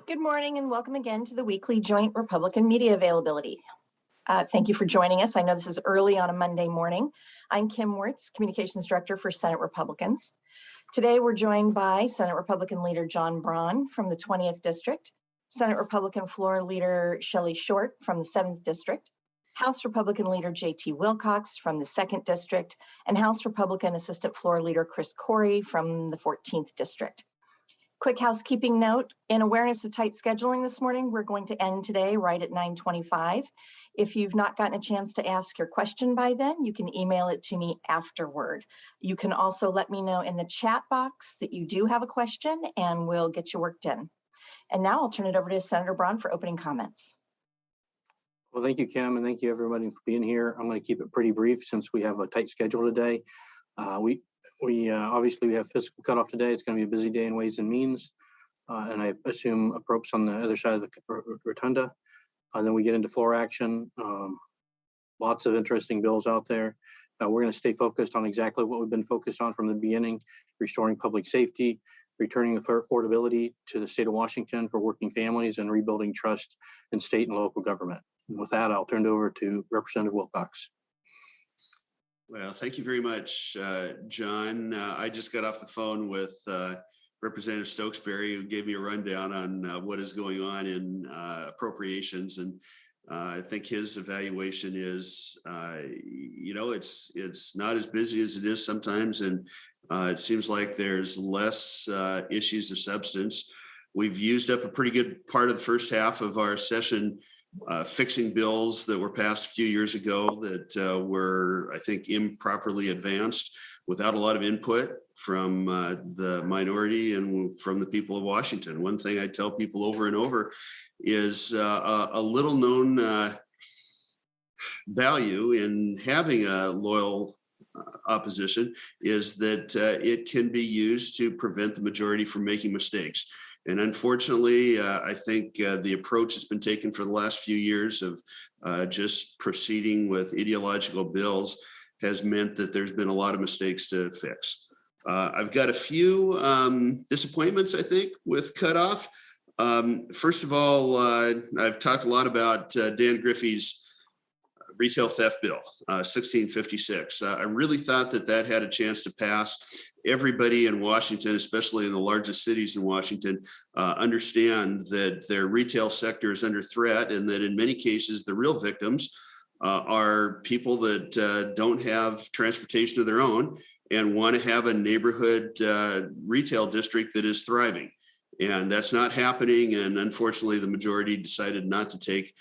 Good morning and welcome again to the weekly joint Republican media availability. Thank you for joining us. I know this is early on a Monday morning. I'm Kim Wirtz, Communications Director for Senate Republicans. Today we're joined by Senate Republican Leader John Braun from the 20th District, Senate Republican Floor Leader Shelley Short from the 7th District, House Republican Leader J.T. Wilcox from the 2nd District, and House Republican Assistant Floor Leader Chris Corey from the 14th District. Quick housekeeping note, in awareness of tight scheduling this morning, we're going to end today right at 9:25. If you've not gotten a chance to ask your question by then, you can email it to me afterward. You can also let me know in the chat box that you do have a question and we'll get you worked in. And now I'll turn it over to Senator Braun for opening comments. Well, thank you, Kim, and thank you everybody for being here. I'm going to keep it pretty brief since we have a tight schedule today. We obviously have fiscal cutoff today. It's going to be a busy day in Ways and Means, and I assume appropriate on the other side of the rotunda. Then we get into floor action. Lots of interesting bills out there. We're going to stay focused on exactly what we've been focused on from the beginning: restoring public safety, returning affordability to the state of Washington for working families, and rebuilding trust in state and local government. And with that, I'll turn it over to Representative Wilcox. Well, thank you very much, John. I just got off the phone with Representative Stokesbury, who gave me a rundown on what is going on in appropriations. And I think his evaluation is, it's not as busy as it is sometimes. And it seems like there's less issues of substance. We've used up a pretty good part of the first half of our session fixing bills that were passed a few years ago that were, I think, improperly advanced without a lot of input from the minority and from the people of Washington. One thing I tell people over and over is a little known value in having a loyal opposition is that it can be used to prevent the majority from making mistakes. And unfortunately, I think the approach that's been taken for the last few years of just proceeding with ideological bills has meant that there's been a lot of mistakes to fix. I've got a few disappointments, I think, with cutoff. First of all, I've talked a lot about Dan Griffey's retail theft bill, 1656. I really thought that had a chance to pass. Everybody in Washington, especially in the largest cities in Washington, understand that their retail sector is under threat, and that in many cases, the real victims are people that don't have transportation of their own and want to have a neighborhood retail district that is thriving. And that's not happening. And unfortunately, the majority decided not to take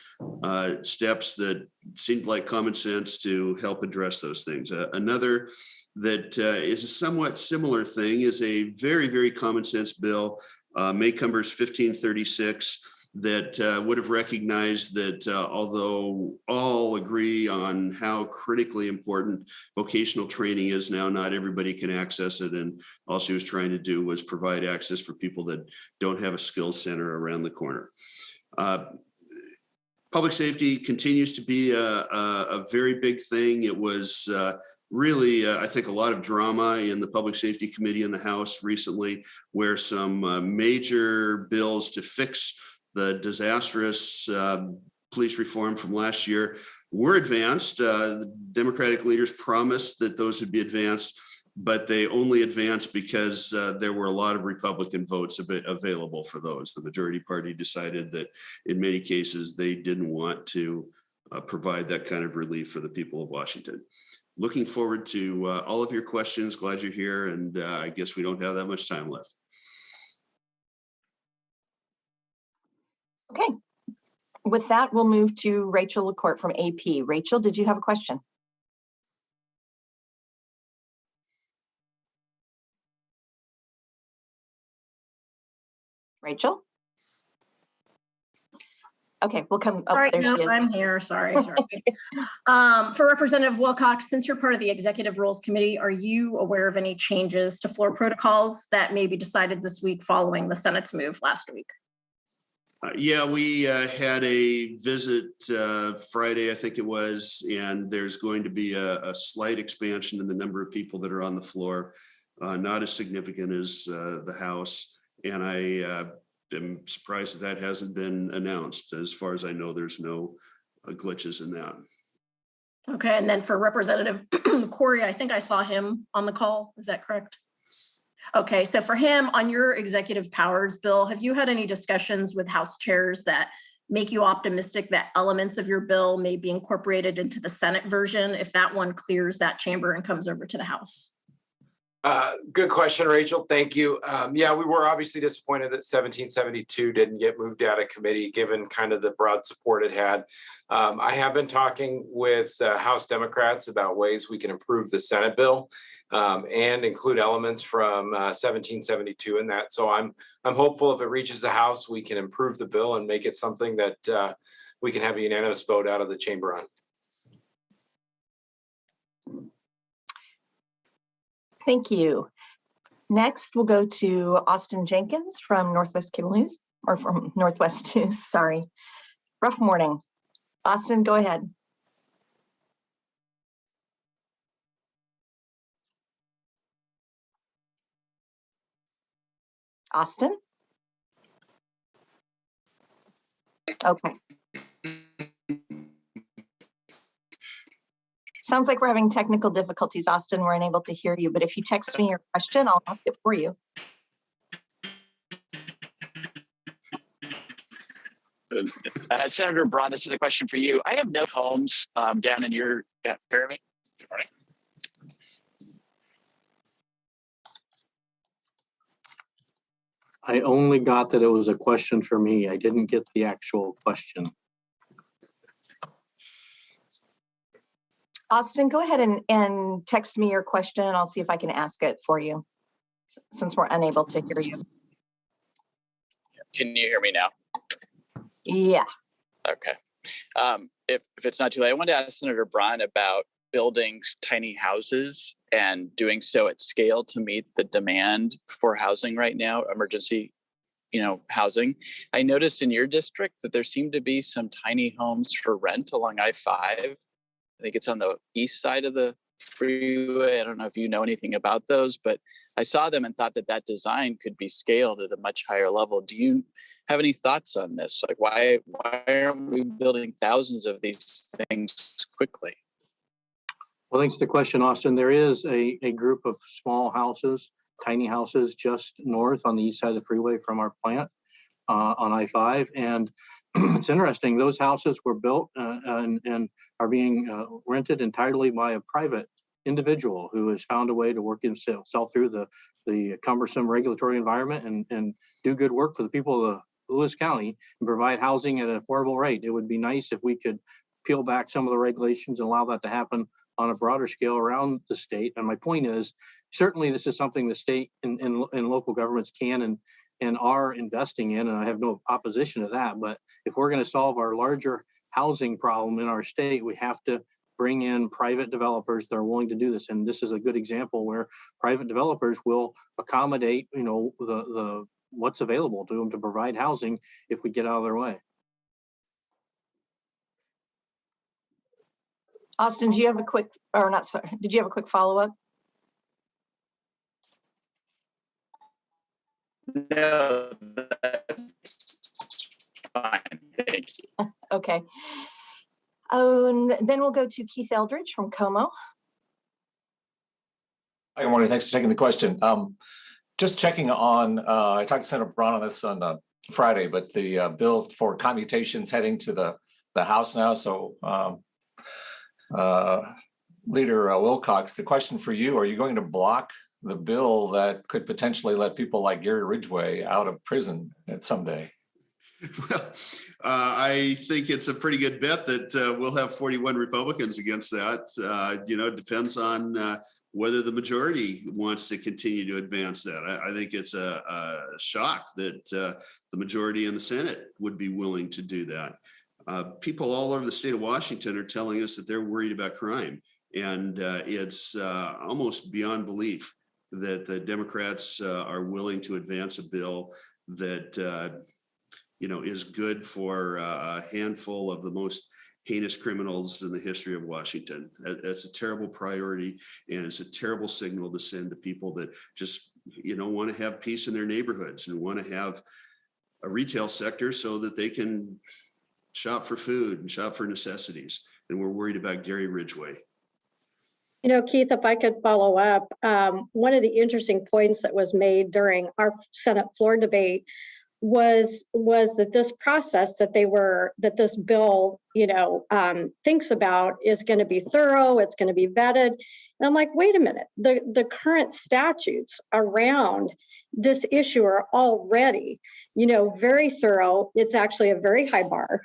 steps that seemed like common sense to help address those things. Another that is a somewhat similar thing is a very, very common sense bill, Maycomber's 1536, that would have recognized that although all agree on how critically important vocational training is now, not everybody can access it. And all she was trying to do was provide access for people that don't have a skills center around the corner. Public safety continues to be a very big thing. It was really, I think, a lot of drama in the Public Safety Committee in the House recently, where some major bills to fix the disastrous police reform from last year were advanced. The Democratic leaders promised that those would be advanced, but they only advanced because there were a lot of Republican votes available for those. The majority party decided that in many cases they didn't want to provide that kind of relief for the people of Washington. Looking forward to all of your questions. Glad you're here, and I guess we don't have that much time left. Okay, with that, we'll move to Rachel LaCourte from AP. Rachel, did you have a question? Rachel? Okay, we'll come. Oh, sorry, there no, she is. I'm here. Sorry. For Representative Wilcox, since you're part of the Executive Rules Committee, are you aware of any changes to floor protocols that may be decided this week following the Senate's move last week? Yeah, we had a visit Friday, I think it was, and there's going to be a slight expansion in the number of people that are on the floor, not as significant as the House. And I am surprised that hasn't been announced. As far as I know, there's no glitches in that. Okay, and then for Representative Corey, I think I saw him on the call. Is that correct? Okay, so for him, on your executive powers bill, have you had any discussions with House chairs that make you optimistic that elements of your bill may be incorporated into the Senate version if that one clears that chamber and comes over to the House? Good question, Rachel. Thank you. Yeah, we were obviously disappointed that 1772 didn't get moved out of committee, given kind of the broad support it had. I have been talking with House Democrats about ways we can improve the Senate bill and include elements from 1772 in that. So I'm hopeful if it reaches the House, we can improve the bill and make it something that we can have a unanimous vote out of the chamber on. Thank you. Next, we'll go to Austin Jenkins from Northwest Cable News, or from Northwest News, sorry. Rough morning. Austin, go ahead. Austin? Okay. Sounds like we're having technical difficulties, Austin. We're unable to hear you, but if you text me your question, I'll ask it for you. Senator Braun, this is a question for you. I have no homes down in your pyramid. Good morning. I only got that it was a question for me. I didn't get the actual question. Austin, go ahead and text me your question and I'll see if I can ask it for you since we're unable to hear you. Can you hear me now? Yeah. Okay. If it's not too late, I wanted to ask Senator Braun about building tiny houses and doing so at scale to meet the demand for housing right now, emergency, housing. I noticed in your district that there seemed to be some tiny homes for rent along I-5. I think it's on the east side of the freeway. I don't know if you know anything about those, but I saw them and thought that design could be scaled at a much higher level. Do you have any thoughts on this? Like, why aren't we building thousands of these things quickly? Well, thanks for the question, Austin. There is a group of small houses, tiny houses just north on the east side of the freeway from our plant on I-5. And it's interesting, those houses were built and are being rented entirely by a private individual who has found a way to work himself through the cumbersome regulatory environment and do good work for the people of Lewis County and provide housing at an affordable rate. It would be nice if we could peel back some of the regulations and allow that to happen on a broader scale around the state. And my point is, certainly this is something the state and local governments can and are investing in, and I have no opposition to that. But if we're going to solve our larger housing problem in our state, we have to bring in private developers that are willing to do this. And this is a good example where private developers will accommodate, the what's available to them to provide housing if we get out of their way. Austin, did you have a quick follow-up? No, that's fine. Thank you. Okay. And then we'll go to Keith Eldridge from Como. Hi, good morning. Thanks for taking the question. Just checking on, I talked to Senator Braun on this on Friday, but the bill for commutations heading to the House now. So Leader Wilcox, the question for you, are you going to block the bill that could potentially let people like Gary Ridgway out of prison someday? Well, I think it's a pretty good bet that we'll have 41 Republicans against that. It depends on whether the majority wants to continue to advance that. I think it's a shock that the majority in the Senate would be willing to do that. People all over the state of Washington are telling us that they're worried about crime. And it's almost beyond belief that the Democrats are willing to advance a bill that is good for a handful of the most heinous criminals in the history of Washington. That's a terrible priority, and it's a terrible signal to send to people that just want to have peace in their neighborhoods and want to have retail sector so that they can shop for food and shop for necessities. And we're worried about Gary Ridgway. You know, Keith, if I could follow up, one of the interesting points that was made during our Senate floor debate was that this process that this bill, thinks about is going to be thorough, it's going to be vetted. And I'm like, wait a minute, the current statutes around this issue are already, very thorough. It's actually a very high bar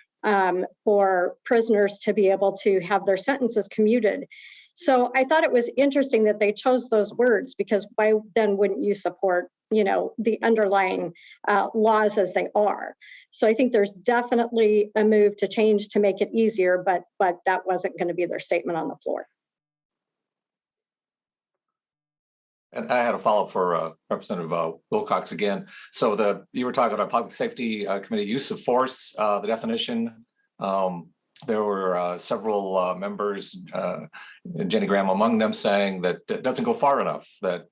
for prisoners to be able to have their sentences commuted. So I thought it was interesting that they chose those words, because why then wouldn't you support, the underlying laws as they are? So I think there's definitely a move to change to make it easier, but that wasn't going to be their statement on the floor. And I had a follow-up for Representative Wilcox again. So you were talking about Public Safety Committee use of force, the definition. There were several members, Jenny Graham among them, saying that it doesn't go far enough, that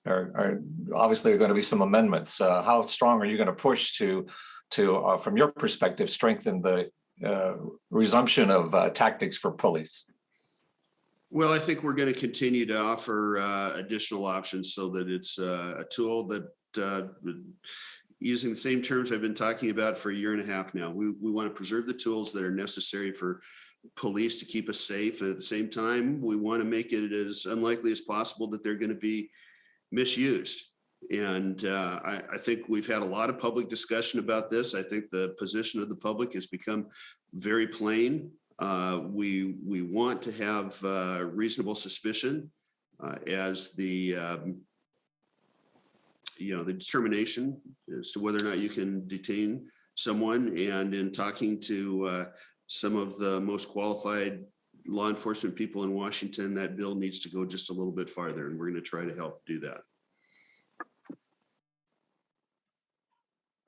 are obviously going to be some amendments. How strong are you going to push to from your perspective, strengthen the resumption of tactics for police? Well, I think we're going to continue to offer additional options so that it's a tool that, using the same terms I've been talking about for a year and a half now, we want to preserve the tools that are necessary for police to keep us safe. And at the same time, we want to make it as unlikely as possible that they're going to be misused. And I think we've had a lot of public discussion about this. I think the position of the public has become very plain. We want to have reasonable suspicion as the the determination as to whether or not you can detain someone. And in talking to some of the most qualified law enforcement people in Washington, that bill needs to go just a little bit farther, and we're going to try to help do that.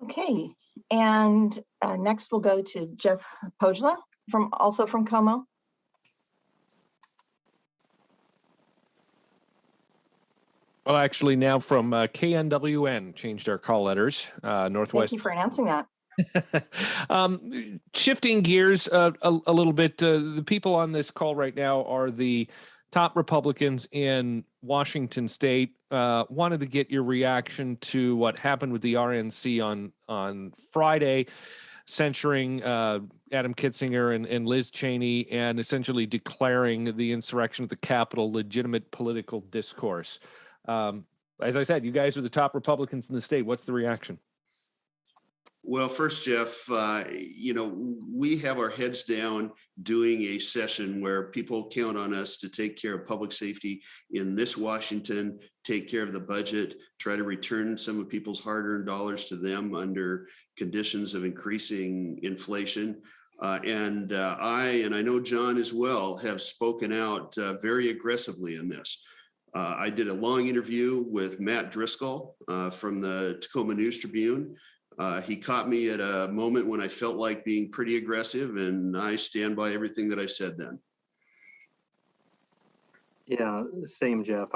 Okay, and next we'll go to Jeff Pojla also from Como. Well, actually now from KNWN, changed our call letters, Northwest. Thank you for announcing that. Shifting gears a little bit, the people on this call right now are the top Republicans in Washington State. Wanted to get your reaction to what happened with the RNC on Friday, censuring Adam Kitzinger and Liz Cheney, and essentially declaring the insurrection at the Capitol legitimate political discourse. As I said, you guys are the top Republicans in the state. What's the reaction? Well, first, Jeff, we have our heads down doing a session where people count on us to take care of public safety in this Washington, take care of the budget, try to return some of people's hard-earned dollars to them under conditions of increasing inflation. And I know John as well, have spoken out very aggressively in this. I did a long interview with Matt Driscoll from the Tacoma News Tribune. He caught me at a moment when I felt like being pretty aggressive, and I stand by everything that I said then. Yeah, same, Jeff.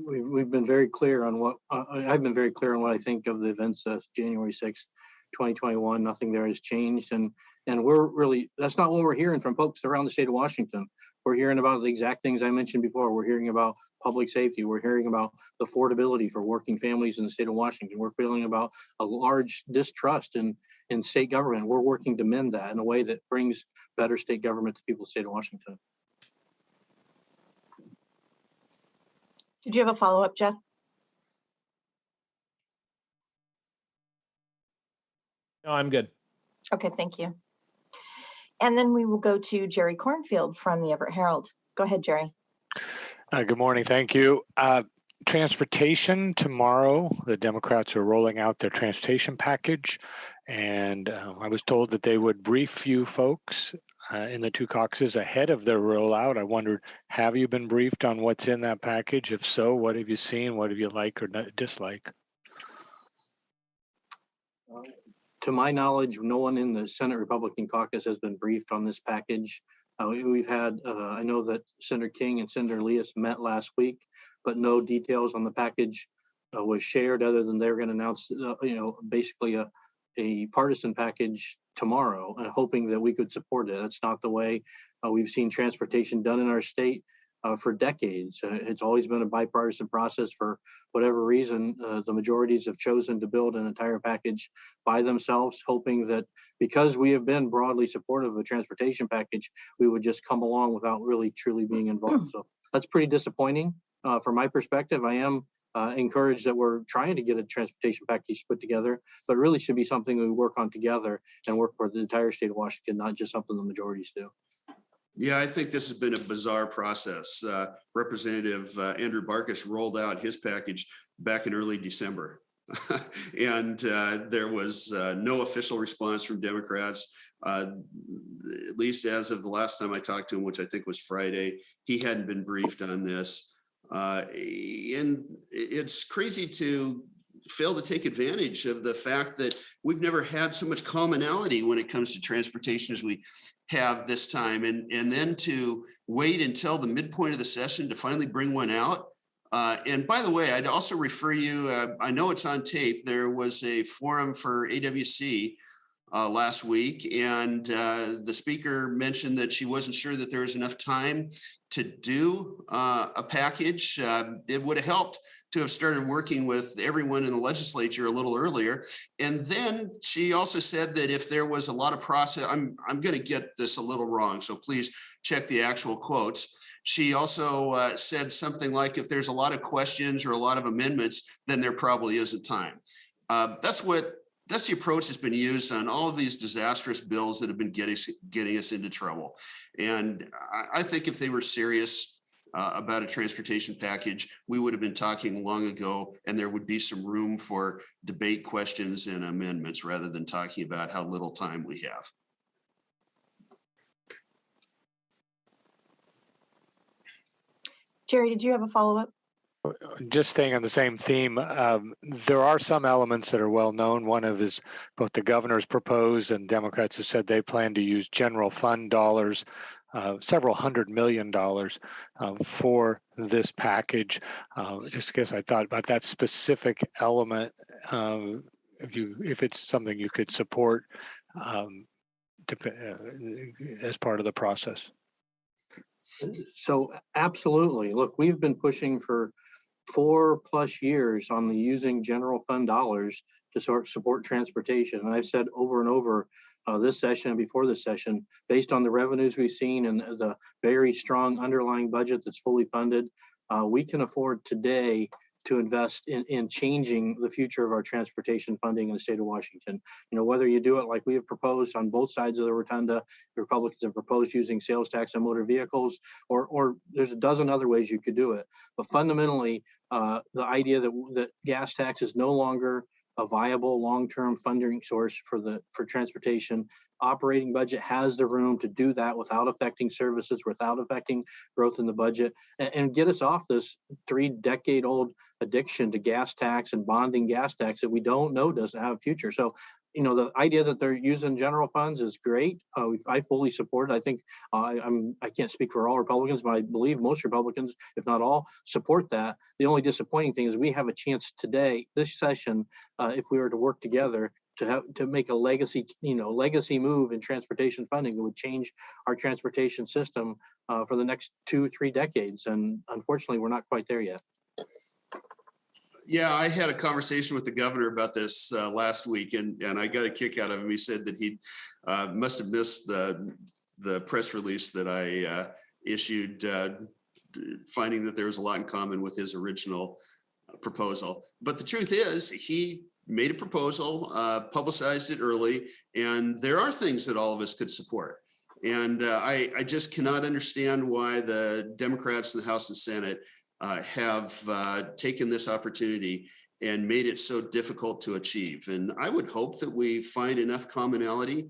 We've been very clear on what I've been very clear on what I think of the events of January 6th, 2021. Nothing there has changed, and that's not what we're hearing from folks around the state of Washington. We're hearing about the exact things I mentioned before. We're hearing about public safety. We're hearing about the affordability for working families in the state of Washington. We're feeling about a large distrust in state government. We're working to mend that in a way that brings better state government to people in the state of Washington. Did you have a follow-up, Jeff? No, I'm good. Okay, thank you. And then we will go to Jerry Cornfield from the Everett Herald. Go ahead, Jerry. Good morning. Thank you. Transportation tomorrow, the Democrats are rolling out their transportation package. And I was told that they would brief you folks in the two caucuses ahead of their rollout. I wondered, have you been briefed on what's in that package? If so, what have you seen? What have you liked or dislike? To my knowledge, no one in the Senate Republican caucus has been briefed on this package. We've had, I know that Senator King and Senator Leas met last week, but no details on the package was shared other than they were going to announce, basically a a partisan package tomorrow, hoping that we could support it. That's not the way we've seen transportation done in our state for decades. It's always been a bipartisan process. For whatever reason, the majorities have chosen to build an entire package by themselves, hoping that because we have been broadly supportive of a transportation package, we would just come along without really truly being involved. So that's pretty disappointing. From my perspective, I am encouraged that we're trying to get a transportation package put together, but really should be something we work on together and work for the entire state of Washington, not just something the majorities do. Yeah, I think this has been a bizarre process. Representative Andrew Barkus rolled out his package back in early December. And there was no official response from Democrats, at least as of the last time I talked to him, which I think was Friday. He hadn't been briefed on this. And it's crazy to fail to take advantage of the fact that we've never had so much commonality when it comes to transportation as we have this time, and then to wait until the midpoint of the session to finally bring one out. And by the way, I'd also refer you, I know it's on tape, there was a forum for AWC last week, and the speaker mentioned that she wasn't sure that there was enough time to do a package. It would have helped to have started working with everyone in the legislature a little earlier. And then she also said that if there was a lot of process, I'm going to get this a little wrong, so please check the actual quotes. She also said something like, if there's a lot of questions or a lot of amendments, then there probably isn't time. That's the approach that's been used on all of these disastrous bills that have been getting us into trouble. And I think if they were serious about a transportation package, we would have been talking long ago, and there would be some room for debate, questions, and amendments rather than talking about how little time we have. Jerry, did you have a follow-up? Just staying on the same theme, there are some elements that are well known. One of is both the governor's proposed and Democrats have said they plan to use general fund dollars, several $100 million for this package. Just because I thought about that specific element, if it's something you could support as part of the process. So absolutely. Look, we've been pushing for 4+ years on the using general fund dollars to support transportation. And I've said over and over this session and before this session, based on the revenues we've seen and the very strong underlying budget that's fully funded, we can afford today to invest in changing the future of our transportation funding in the state of Washington. You know, whether you do it like we have proposed on both sides of the rotunda, the Republicans have proposed using sales tax on motor vehicles, or there's a dozen other ways you could do it. But fundamentally, the idea that gas tax is no longer a viable long-term funding source for transportation. Operating budget has the room to do that without affecting services, without affecting growth in the budget, and get us off this 3-decade-old addiction to gas tax and bonding gas tax that we don't know doesn't have a future. So, you know, the idea that they're using general funds is great. I fully support it. I think I can't speak for all Republicans, but I believe most Republicans, if not all, support that. The only disappointing thing is we have a chance today, this session, if we were to work together, to make a legacy move in transportation funding that would change our transportation system for the next 2-3 decades. And unfortunately, we're not quite there yet. Yeah, I had a conversation with the governor about this last week, and I got a kick out of him. He said that he must have missed the press release that I issued, finding that there was a lot in common with his original proposal. But the truth is, he made a proposal, publicized it early, and there are things that all of us could support. And I just cannot understand why the Democrats in the House and Senate have taken this opportunity and made it so difficult to achieve. And I would hope that we find enough commonality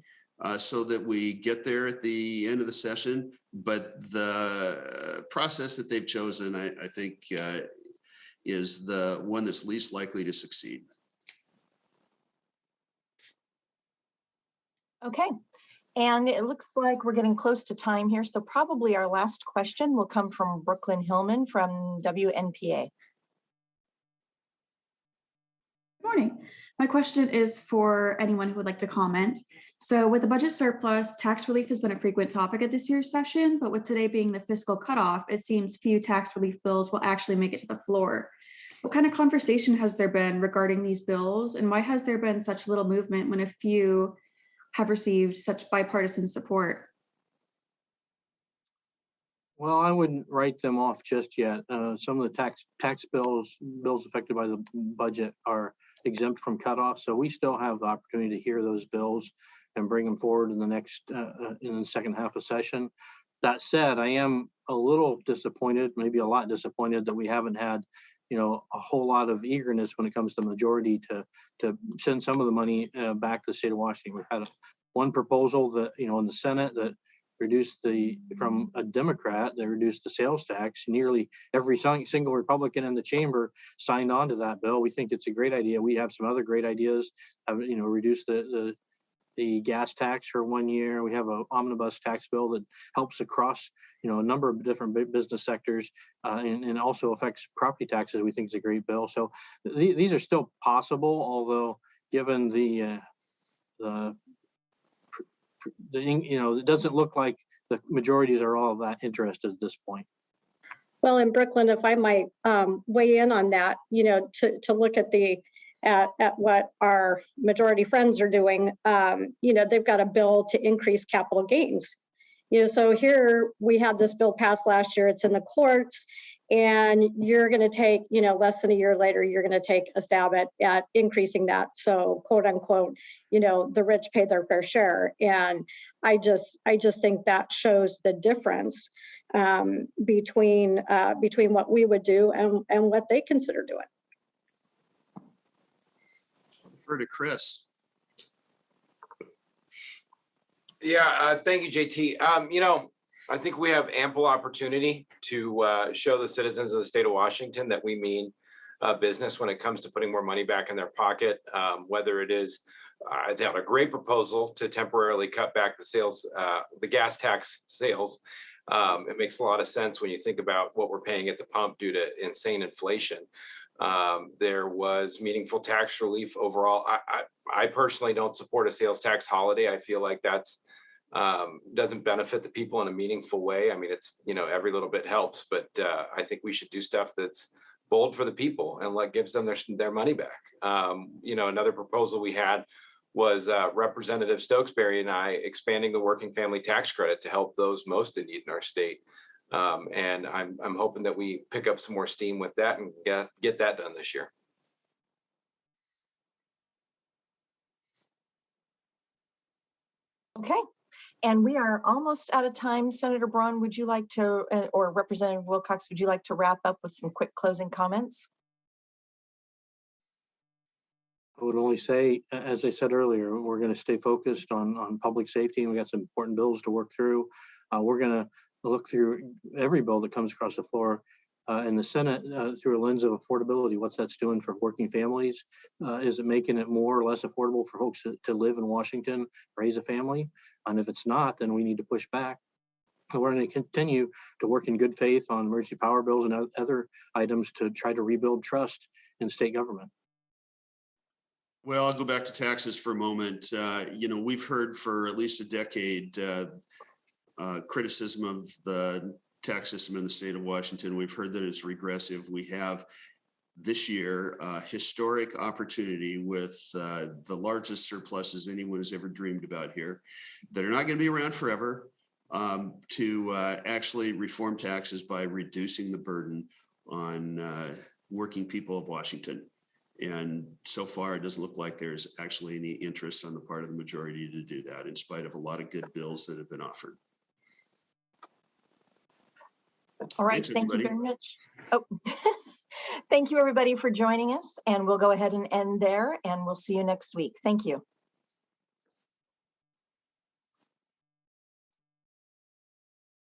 so that we get there at the end of the session. But the process that they've chosen, I think, is the one that's least likely to succeed. Okay. And it looks like we're getting close to time here. So probably our last question will come from Brooklynn Hille from WNPA. Good morning. My question is for anyone who would like to comment. So with the budget surplus, tax relief has been a frequent topic at this year's session, but with today being the fiscal cutoff, it seems few tax relief bills will actually make it to the floor. What kind of conversation has there been regarding these bills, and why has there been such little movement when a few have received such bipartisan support? Well, I wouldn't write them off just yet. Some of the tax bills affected by the budget are exempt from cutoff, so we still have the opportunity to hear those bills and bring them forward in the next in the second half of session. That said, I am a little disappointed, maybe a lot disappointed, that we haven't had a whole lot of eagerness when it comes to majority to send some of the money back to the state of Washington. We've had one proposal that in the Senate that reduced from a Democrat, they reduced the sales tax. Nearly every single Republican in the chamber signed on to that bill. We think it's a great idea. We have some other great ideas. Reduce the gas tax for 1 year. We have an omnibus tax bill that helps across a number of different business sectors and also affects property taxes. We think it's a great bill. So these are still possible, although given it doesn't look like the majorities are all that interested at this point. Well, in Brooklyn, if I might weigh in on that, to look at at what our majority friends are doing, they've got a bill to increase capital gains. So here we had this bill passed last year, it's in the courts, and you're going to take, less than a year later, you're going to take a stab at increasing that. So quote unquote, the rich pay their fair share. And I just think that shows the difference between what we would do and what they consider doing. Refer to Chris. Yeah, thank you, JT. I think we have ample opportunity to show the citizens of the state of Washington that we mean business when it comes to putting more money back in their pocket, whether it is they have a great proposal to temporarily cut back the gas tax sales. It makes a lot of sense when you think about what we're paying at the pump due to insane inflation. There was meaningful tax relief overall. I personally don't support a sales tax holiday. I feel like that's doesn't benefit the people in a meaningful way. I mean, it's, every little bit helps, but I think we should do stuff that's bold for the people and gives them their money back. Another proposal we had was Representative Stokesbury and I expanding the working family tax credit to help those most in need in our state. And I'm hoping that we pick up some more steam with that and get that done this year. Okay. And we are almost out of time. Senator Braun, would you like to, or Representative Wilcox, would you like to wrap up with some quick closing comments? I would only say, as I said earlier, we're going to stay focused on public safety, and we got some important bills to work through. We're going to look through every bill that comes across the floor in the Senate through a lens of affordability. What's that's doing for working families? Is it making it more or less affordable for folks to live in Washington, raise a family? And if it's not, then we need to push back. And we're going to continue to work in good faith on emergency power bills and other items to try to rebuild trust in state government. Well, I'll go back to taxes for a moment. We've heard for at least a decade criticism of the tax system in the state of Washington. We've heard that it's regressive. We have this year historic opportunity with the largest surpluses anyone has ever dreamed about here that are not going to be around forever to actually reform taxes by reducing the burden on working people of Washington. And so far, it doesn't look like there's actually any interest on the part of the majority to do that, in spite of a lot of good bills that have been offered. All right, thank you very much. Oh, thank you everybody for joining us, and we'll go ahead and end there, and we'll see you next week. Thank you.